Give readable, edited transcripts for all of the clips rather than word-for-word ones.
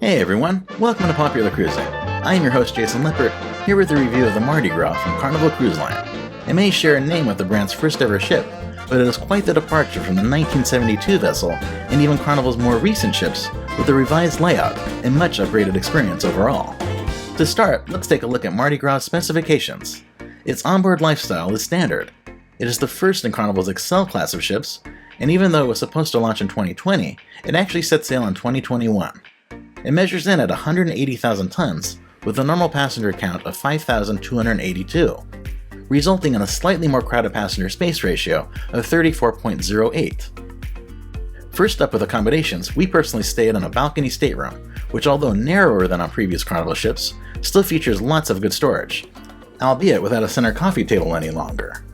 Hey everyone, welcome to Popular Cruising. I am your host Jason Lippert, here with a review of the Mardi Gras from Carnival Cruise Line. It may share a name with the brand's first ever ship, but it is quite the departure from the 1972 vessel and even Carnival's more recent ships with a revised layout and much upgraded experience overall. To start, let's take a look at Mardi Gras specifications. Its onboard lifestyle is standard. It is the first in Carnival's Excel class of ships, and even though it was supposed to launch in 2020, it actually set sail in 2021. It measures in at 180,000 tons, with a normal passenger count of 5,282, resulting in a slightly more crowded passenger space ratio of 34.08. First up with accommodations, we personally stayed in a balcony stateroom, which although narrower than on previous Carnival ships, still features lots of good storage, albeit without a center coffee table any longer.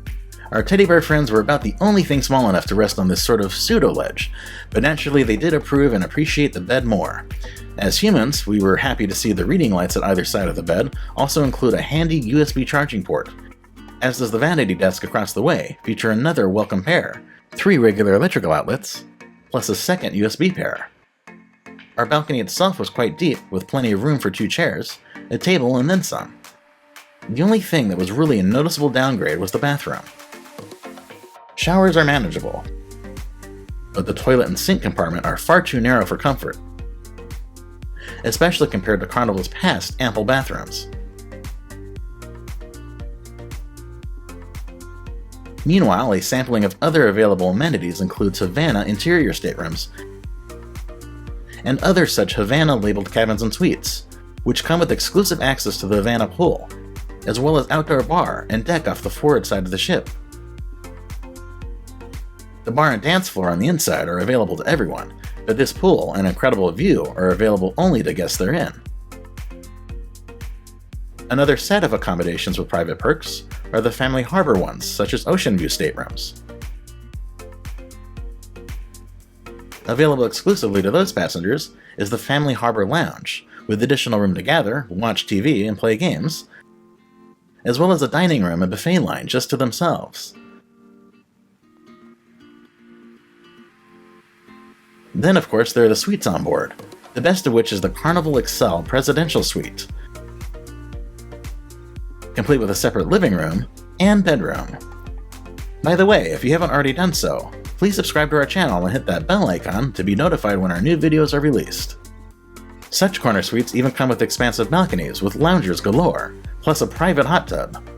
Our teddy bear friends were about the only thing small enough to rest on this sort of pseudo-ledge, but naturally they did approve and appreciate the bed more. As humans, we were happy to see the reading lights at either side of the bed also include a handy USB charging port, as does the vanity desk across the way feature another welcome pair, 3 regular electrical outlets, plus a second USB pair. Our balcony itself was quite deep, with plenty of room for 2 chairs, a table, and then some. The only thing that was really a noticeable downgrade was the bathroom. Showers are manageable, but the toilet and sink compartment are far too narrow for comfort, especially compared to Carnival's past ample bathrooms. Meanwhile, a sampling of other available amenities includes Havana interior staterooms and other such Havana-labeled cabins and suites, which come with exclusive access to the Havana pool, as well as outdoor bar and deck off the forward side of the ship. The bar and dance floor on the inside are available to everyone, but this pool and incredible view are available only to guests therein. Another set of accommodations with private perks are the family harbor ones, such as ocean view staterooms. Available exclusively to those passengers is the Family Harbor Lounge, with additional room to gather, watch TV, and play games, as well as a dining room and buffet line just to themselves. Then, of course, there are the suites on board, the best of which is the Carnival Excel Presidential Suite, complete with a separate living room and bedroom. By the way, if you haven't already done so, please subscribe to our channel and hit that bell icon to be notified when our new videos are released. Such corner suites even come with expansive balconies with loungers galore, plus a private hot tub.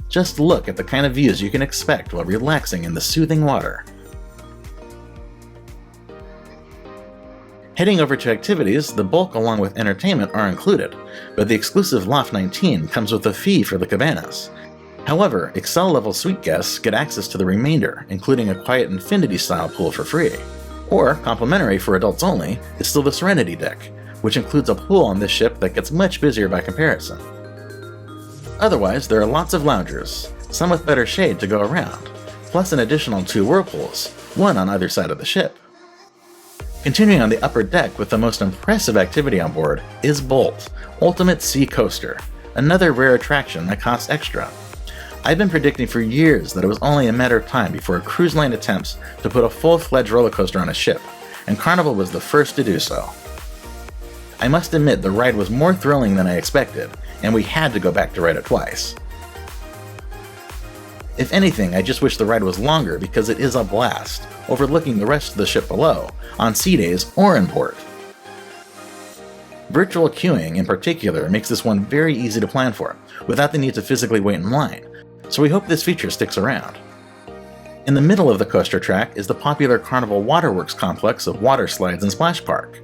Just look at the kind of views you can expect while relaxing in the soothing water. Heading over to activities, the bulk along with entertainment are included, but the exclusive Loft 19 comes with a fee for the cabanas. However, Excel level suite guests get access to the remainder, including a quiet infinity-style pool for free. Or, complimentary for adults only, is still the Serenity deck, which includes a pool on this ship that gets much busier by comparison. Otherwise, there are lots of loungers, some with better shade to go around, plus an additional 2 whirlpools, one on either side of the ship. Continuing on the upper deck with the most impressive activity on board is Bolt, Ultimate Sea Coaster, another rare attraction that costs extra. I've been predicting for years that it was only a matter of time before a cruise line attempts to put a full-fledged roller coaster on a ship, and Carnival was the first to do so. I must admit the ride was more thrilling than I expected, and we had to go back to ride it twice. If anything, I just wish the ride was longer because it is a blast, overlooking the rest of the ship below, on sea days or in port. Virtual queuing in particular makes this one very easy to plan for, without the need to physically wait in line, so we hope this feature sticks around. In the middle of the coaster track is the popular Carnival Waterworks complex of water slides and splash park.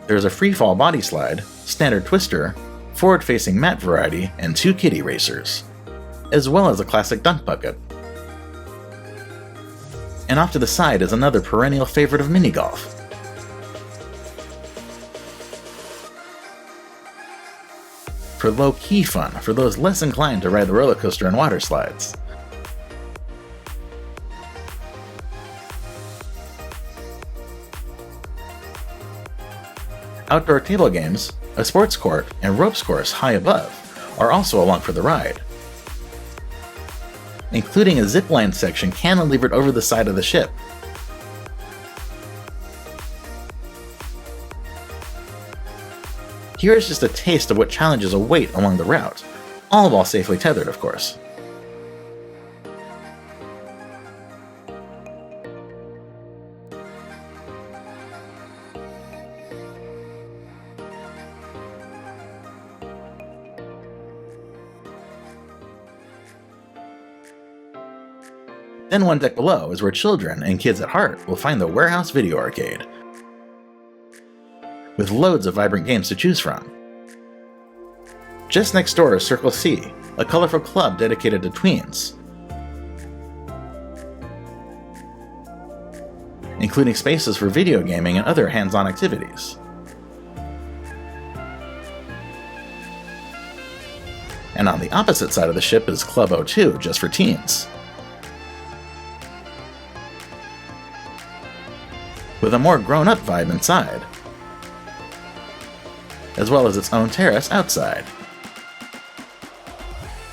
There's a freefall body slide, standard twister, forward-facing mat variety, and 2 kiddie racers, as well as a classic dunk bucket. And off to the side is another perennial favorite of mini golf. For low-key fun for those less inclined to ride the roller coaster and water slides. Outdoor table games, a sports court, and ropes course high above are also along for the ride, including a zipline section cantilevered over the side of the ship. Here is just a taste of what challenges await along the route, all while safely tethered, of course. Then one deck below is where children and kids at heart will find the Warehouse Video Arcade, with loads of vibrant games to choose from. Just next door is Circle C, a colorful club dedicated to tweens, including spaces for video gaming and other hands-on activities. And on the opposite side of the ship is Club O2, just for teens, with a more grown-up vibe inside, as well as its own terrace outside.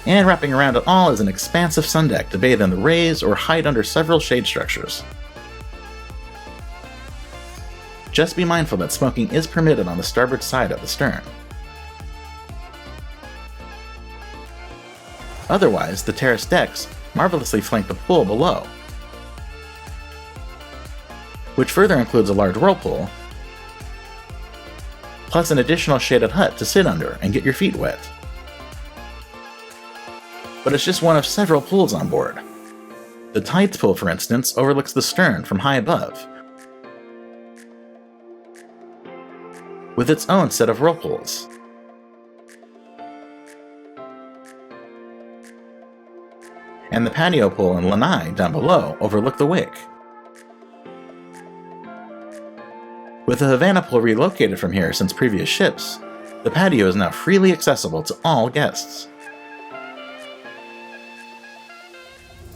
And wrapping around it all is an expansive sun deck to bathe in the rays or hide under several shade structures. Just be mindful that smoking is permitted on the starboard side of the stern. Otherwise, the terrace decks marvelously flank the pool below, which further includes a large whirlpool, plus an additional shaded hut to sit under and get your feet wet. But it's just one of several pools on board. The Tides pool, for instance, overlooks the stern from high above, with its own set of whirlpools. And the patio pool and lanai down below overlook the wake. With the Havana pool relocated from here since previous ships, the patio is now freely accessible to all guests.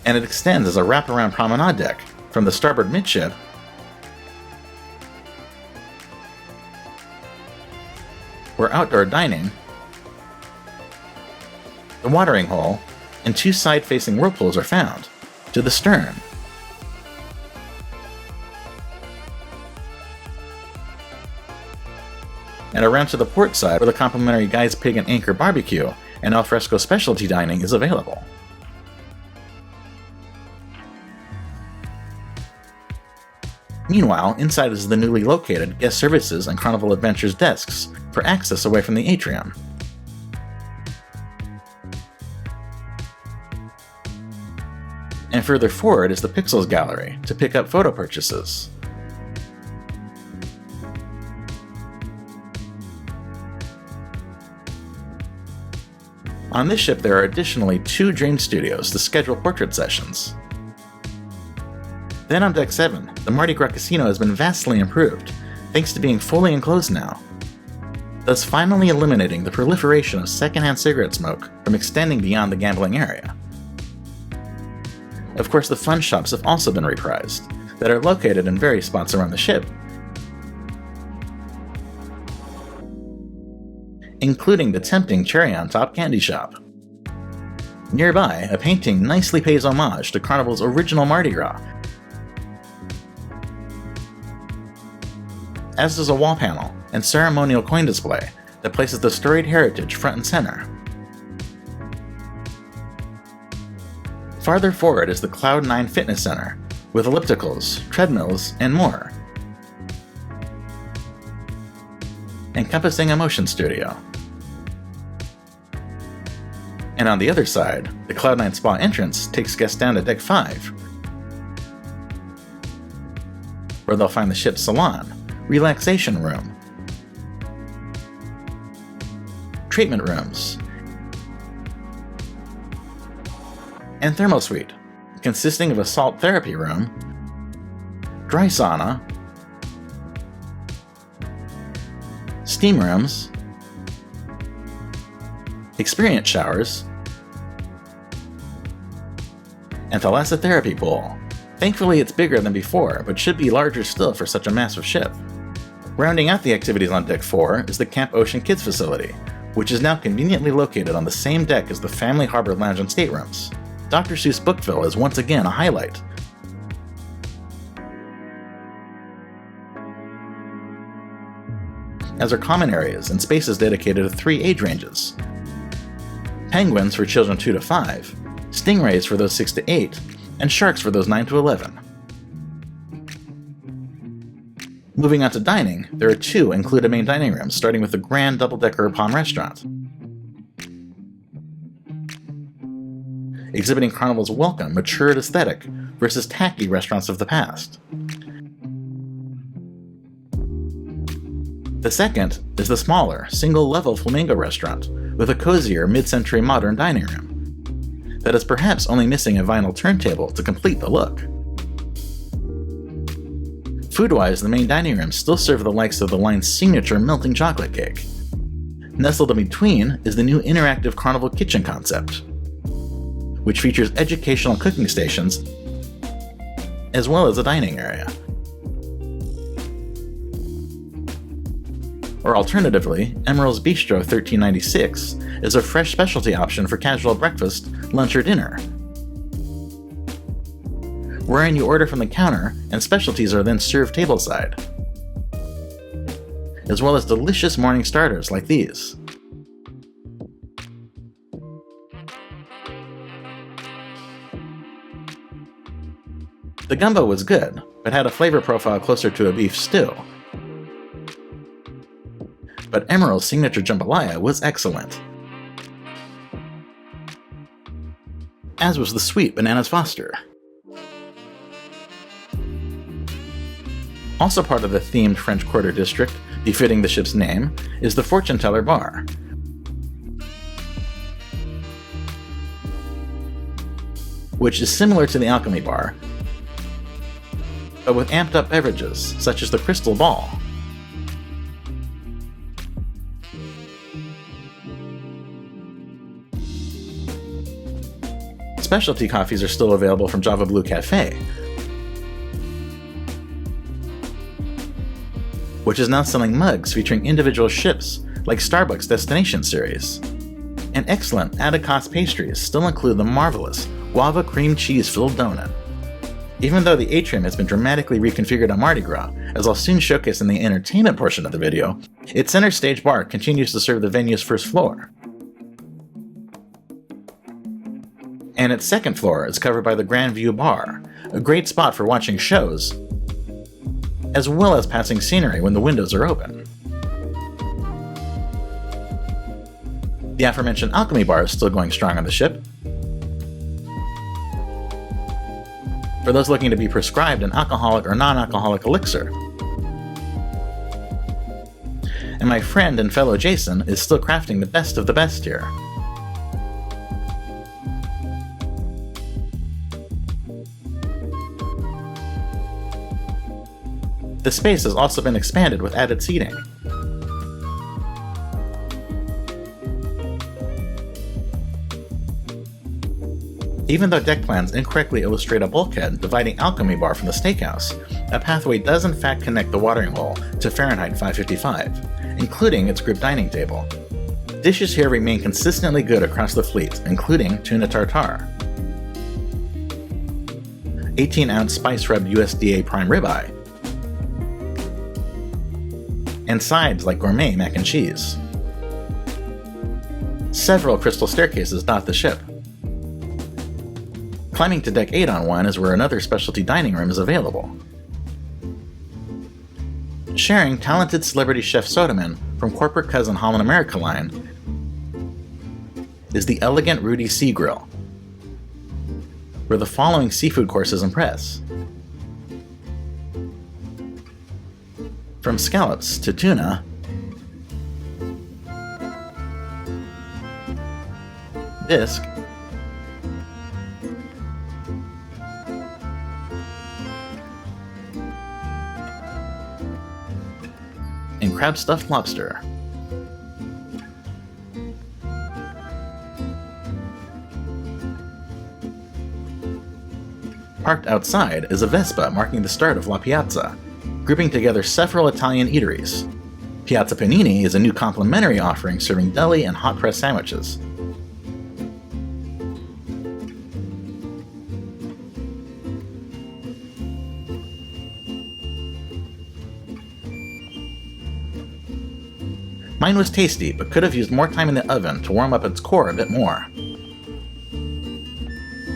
And it extends as a wraparound promenade deck from the starboard midship where outdoor dining, the watering hole, and two side-facing whirlpools are found, to the stern. And around to the port side where the complimentary Guy's Pig and Anchor barbecue and alfresco specialty dining is available. Meanwhile, inside is the newly located Guest Services and Carnival Adventures desks for access away from the atrium. And further forward is the Pixels Gallery to pick up photo purchases. On this ship there are additionally 2 Dream Studios to schedule portrait sessions. Then on Deck 7, the Mardi Gras Casino has been vastly improved, thanks to being fully enclosed now, thus finally eliminating the proliferation of secondhand cigarette smoke from extending beyond the gambling area. Of course, the fun shops have also been reprised, that are located in various spots around the ship, including the tempting Cherry on Top candy shop. Nearby, a painting nicely pays homage to Carnival's original Mardi Gras, as does a wall panel and ceremonial coin display that places the storied heritage front and center. Farther forward is the Cloud 9 Fitness Center, with ellipticals, treadmills, and more, encompassing a motion studio. And on the other side, the Cloud 9 Spa entrance takes guests down to Deck 5, where they'll find the ship's salon, relaxation room, treatment rooms, and thermal suite, consisting of a salt therapy room, dry sauna, steam rooms, experience showers, and thalassotherapy pool. Thankfully it's bigger than before, but should be larger still for such a massive ship. Rounding out the activities on Deck 4 is the Camp Ocean Kids facility, which is now conveniently located on the same deck as the Family Harbor Lounge and staterooms. Dr. Seuss Bookville is once again a highlight. as are common areas and spaces dedicated to 3 age ranges: penguins for children 2 to 5, stingrays for those 6 to 8, and sharks for those 9 to 11. Moving on to dining, there are 2 included main dining rooms, starting with the grand double-decker Palm restaurant, exhibiting Carnival's welcome, matured aesthetic versus tacky restaurants of the past. The second is the smaller, single-level Flamingo restaurant, with a cozier, mid-century modern dining room that is perhaps only missing a vinyl turntable to complete the look. Food-wise, the main dining rooms still serve the likes of the line's signature melting chocolate cake. Nestled in between is the new interactive Carnival kitchen concept, which features educational cooking stations as well as a dining area. Or alternatively, Emerald's Bistro 1396 is a fresh specialty option for casual breakfast, lunch, or dinner, wherein you order from the counter and specialties are then served tableside, as well as delicious morning starters like these. The gumbo was good, but had a flavor profile closer to a beef stew. But Emerald's signature jambalaya was excellent, as was the sweet bananas Foster. Also part of the themed French Quarter district, befitting the ship's name, is the Fortune Teller Bar, which is similar to the Alchemy Bar, but with amped up beverages, such as the Crystal Ball. Specialty coffees are still available from Java Blue Cafe, which is now selling mugs featuring individual ships like Starbucks Destination Series. And excellent added-cost pastries still include the marvelous guava cream cheese-filled donut. Even though the atrium has been dramatically reconfigured on Mardi Gras, as I'll soon showcase in the entertainment portion of the video, its center stage bar continues to serve the venue's first floor. And its second floor is covered by the Grand View Bar, a great spot for watching shows, as well as passing scenery when the windows are open. The aforementioned Alchemy Bar is still going strong on the ship. For those looking to be prescribed an alcoholic or non-alcoholic elixir. And my friend and fellow Jason is still crafting the best of the best here. The space has also been expanded with added seating. Even though deck plans incorrectly illustrate a bulkhead dividing Alchemy Bar from the steakhouse, a pathway does in fact connect the watering hole to Fahrenheit 555, including its group dining table. Dishes here remain consistently good across the fleet, including tuna tartare, 18-ounce spice-rubbed USDA prime ribeye, and sides like gourmet mac and cheese. Several crystal staircases dot the ship. Climbing to deck 8 on one is where another specialty dining room is available, sharing talented celebrity chef Soderman from corporate cousin Holland America line is the elegant Rudy Sea Grill, where the following seafood courses impress. From scallops to tuna, bisque, and crab stuffed lobster. Parked outside is a Vespa marking the start of La Piazza, grouping together several Italian eateries. Piazza Panini is a new complimentary offering serving deli and hot press sandwiches. Mine was tasty, but could have used more time in the oven to warm up its core a bit more.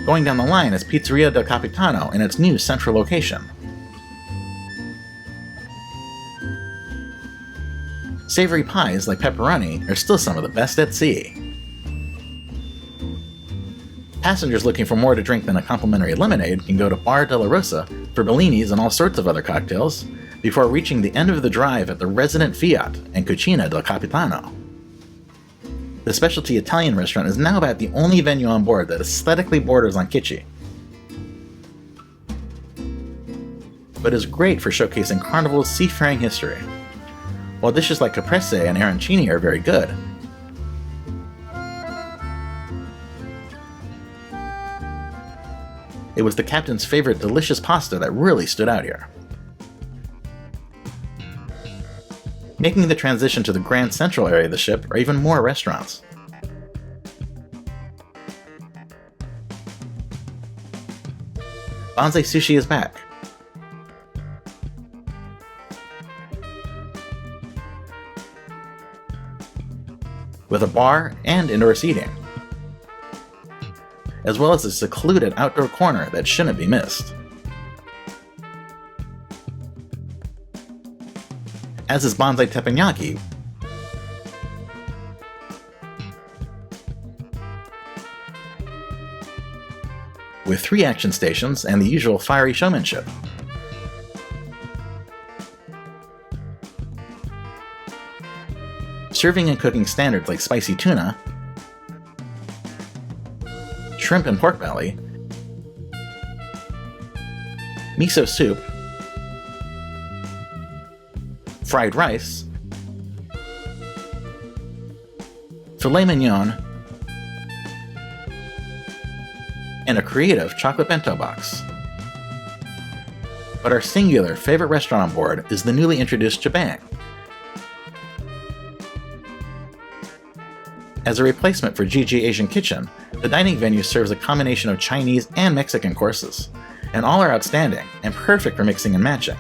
Going down the line is Pizzeria del Capitano in its new central location. Savory pies like pepperoni are still some of the best at sea. Passengers looking for more to drink than a complimentary lemonade can go to Bar della Rosa for bellinis and all sorts of other cocktails, before reaching the end of the drive at the Resident Fiat and Cucina del Capitano. The specialty Italian restaurant is now about the only venue on board that aesthetically borders on kitschy, but is great for showcasing Carnival's seafaring history. While dishes like caprese and arancini are very good, it was the captain's favorite delicious pasta that really stood out here. Making the transition to the Grand Central area of the ship are even more restaurants. Banzai Sushi is back. With a bar and indoor seating, as well as a secluded outdoor corner that shouldn't be missed. As is Banzai Teppanyaki, with 3 action stations and the usual fiery showmanship. Serving and cooking standards like spicy tuna, shrimp and pork belly, miso soup, fried rice, filet mignon, and a creative chocolate bento box. But our singular favorite restaurant on board is the newly introduced Jabang. As a replacement for GG Asian Kitchen, the dining venue serves a combination of Chinese and Mexican courses, and all are outstanding and perfect for mixing and matching.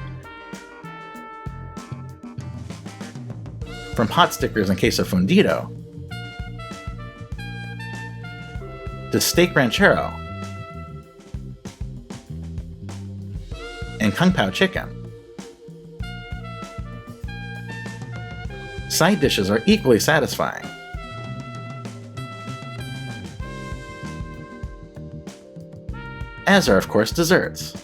From pot stickers and queso fundido, to steak ranchero, and kung pao chicken. Side dishes are equally satisfying. As are, of course, desserts.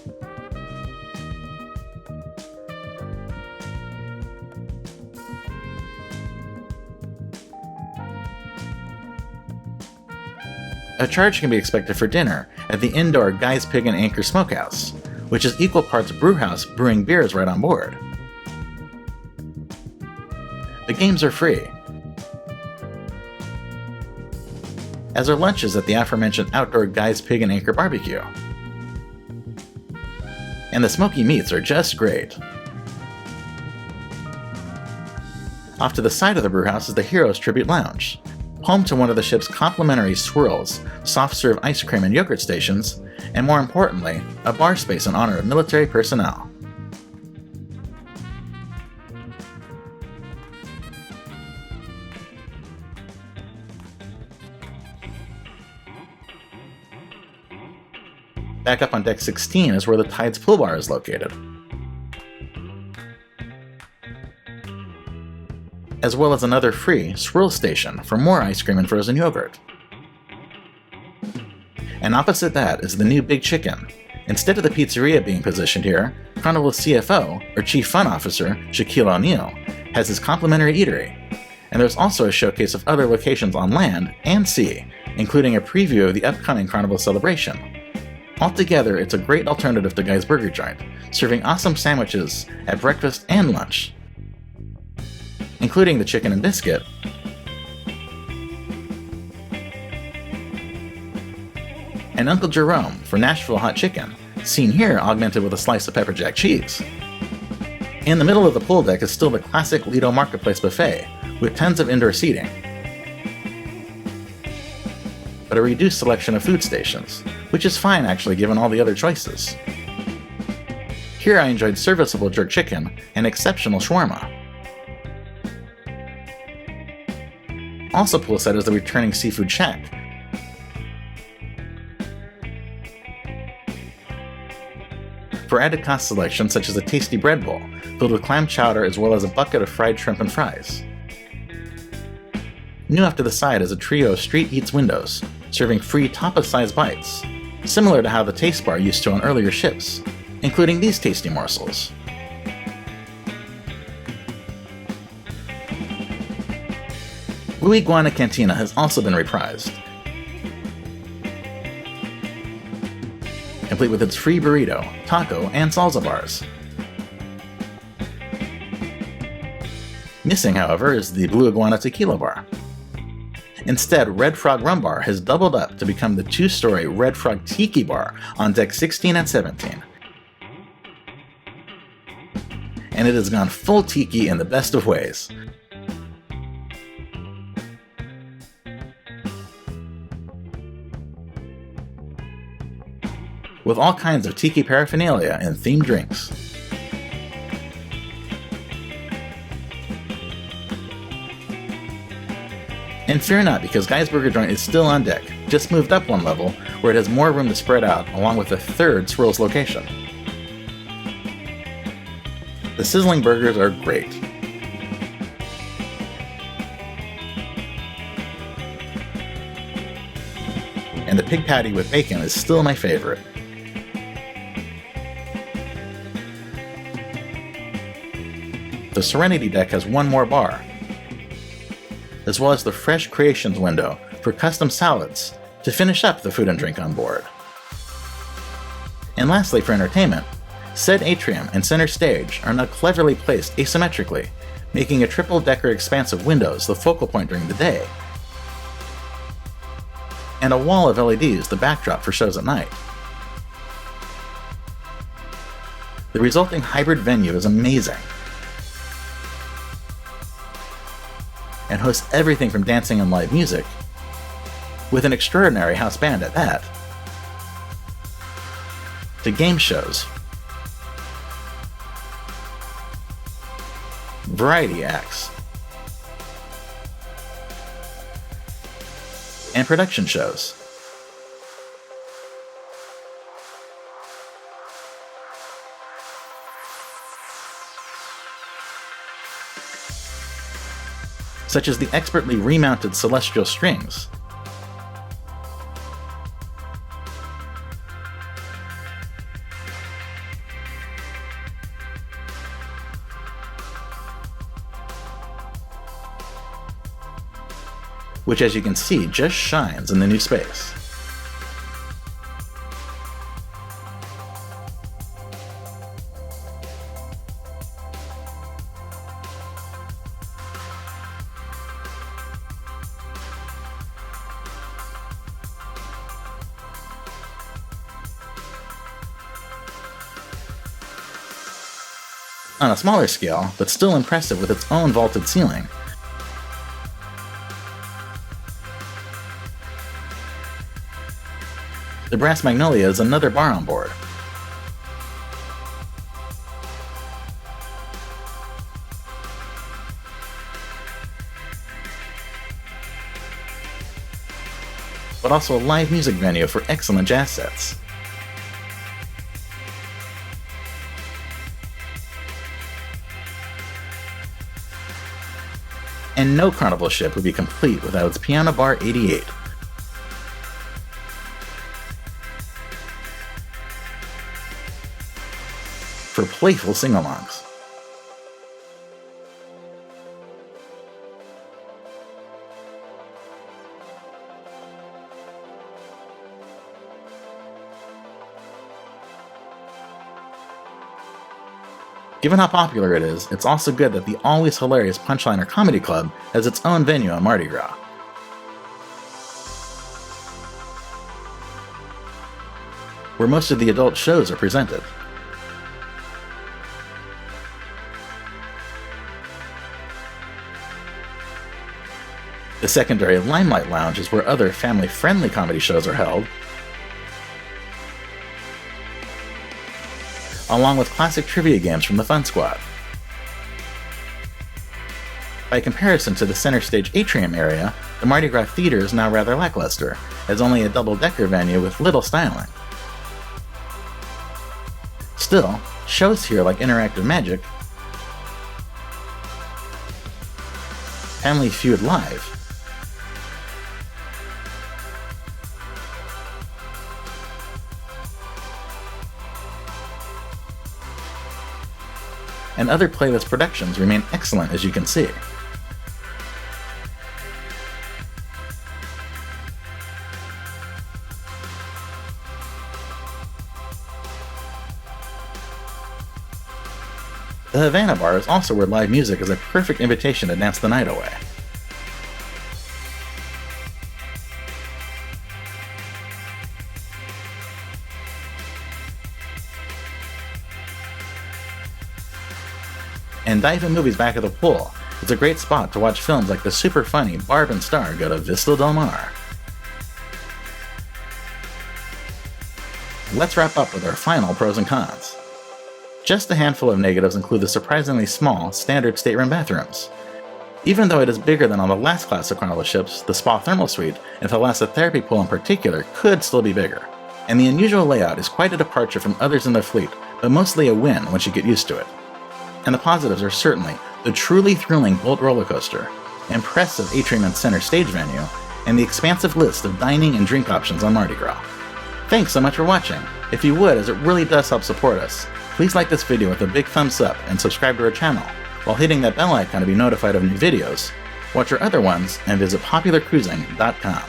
A charge can be expected for dinner at the indoor Guy's Pig and Anchor Smokehouse, which is equal parts brewhouse brewing beers right on board. The games are free, as are lunches at the aforementioned outdoor Guy's Pig and Anchor Barbecue. And the smoky meats are just great. Off to the side of the brewhouse is the Heroes Tribute Lounge, home to one of the ship's complimentary swirls, soft-serve ice cream and yogurt stations, and more importantly, a bar space in honor of military personnel. Back up on deck 16 is where the Tide's pool bar is located, as well as another free swirl station for more ice cream and frozen yogurt. And opposite that is the new Big Chicken. Instead of the pizzeria being positioned here, Carnival's CFO, or Chief Fun Officer, Shaquille O'Neal, has his complimentary eatery. And there's also a showcase of other locations on land and sea, including a preview of the upcoming Carnival celebration. Altogether, it's a great alternative to Guy's Burger Joint, serving awesome sandwiches at breakfast and lunch, including the chicken and biscuit, and Uncle Jerome for Nashville hot chicken, seen here augmented with a slice of pepper jack cheese. In the middle of the pool deck is still the classic Lido Marketplace buffet, with tons of indoor seating, but a reduced selection of food stations, which is fine actually given all the other choices. Here I enjoyed serviceable jerk chicken and exceptional shawarma. Also poolside is the returning Seafood Shack. For added cost selection, such as a tasty bread bowl, filled with clam chowder as well as a bucket of fried shrimp and fries. New off to the side is a trio of street eats windows, serving free tapas-sized bites, similar to how the Taste Bar used to on earlier ships, including these tasty morsels. Blue Iguana Cantina has also been reprised, complete with its free burrito, taco, and salsa bars. Missing, however, is the Blue Iguana Tequila Bar. Instead, Red Frog Rum Bar has doubled up to become the two-story Red Frog Tiki Bar on deck 16 and 17. And it has gone full tiki in the best of ways. With all kinds of tiki paraphernalia and themed drinks. And fear not, because Guy's Burger Joint is still on deck, just moved up one level, where it has more room to spread out, along with a third Swirls location. The sizzling burgers are great. And the pig patty with bacon is still my favorite. The Serenity deck has one more bar, as well as the Fresh Creations window for custom salads to finish up the food and drink on board. And lastly, for entertainment, said atrium and center stage are now cleverly placed asymmetrically, making a triple-decker expanse of windows the focal point during the day, and a wall of LEDs the backdrop for shows at night. The resulting hybrid venue is amazing, and hosts everything from dancing and live music, with an extraordinary house band at that, to game shows, variety acts, and production shows. Such as the expertly remounted celestial strings, which, as you can see, just shines in the new space. On a smaller scale, but still impressive with its own vaulted ceiling, the Brass Magnolia is another bar on board. But also a live music venue for excellent jazz sets. And no Carnival ship would be complete without its Piano Bar 88. For playful sing-alongs. Given how popular it is, it's also good that the always hilarious Punchliner Comedy Club has its own venue on Mardi Gras. Where most of the adult shows are presented. The secondary Limelight Lounge is where other family-friendly comedy shows are held, along with classic trivia games from the Fun Squad. By comparison to the center stage atrium area, The Mardi Gras Theater is now rather lackluster, as only a double-decker venue with little styling. Still, shows here like Interactive Magic, Family Feud Live, and other playlist productions remain excellent, as you can see. The Havana Bar is also where live music is a perfect invitation to dance the night away. And Dive Movies back at the pool is a great spot to watch films like the super funny Barb and Star Go to Vista Del Mar. Let's wrap up with our final pros and cons. Just a handful of negatives include the surprisingly small, standard stateroom bathrooms. Even though it is bigger than on the last class of Carnival ships, the Spa Thermal Suite and Thalassotherapic Pool in particular could still be bigger. And the unusual layout is quite a departure from others in the fleet, but mostly a win once you get used to it. And the positives are certainly the truly thrilling Bolt roller coaster, impressive atrium and center stage venue, and the expansive list of dining and drink options on Mardi Gras. Thanks so much for watching. If you would, as it really does help support us, please like this video with a big thumbs up and subscribe to our channel, while hitting that bell icon to be notified of new videos. Watch our other ones and visit popularcruising.com.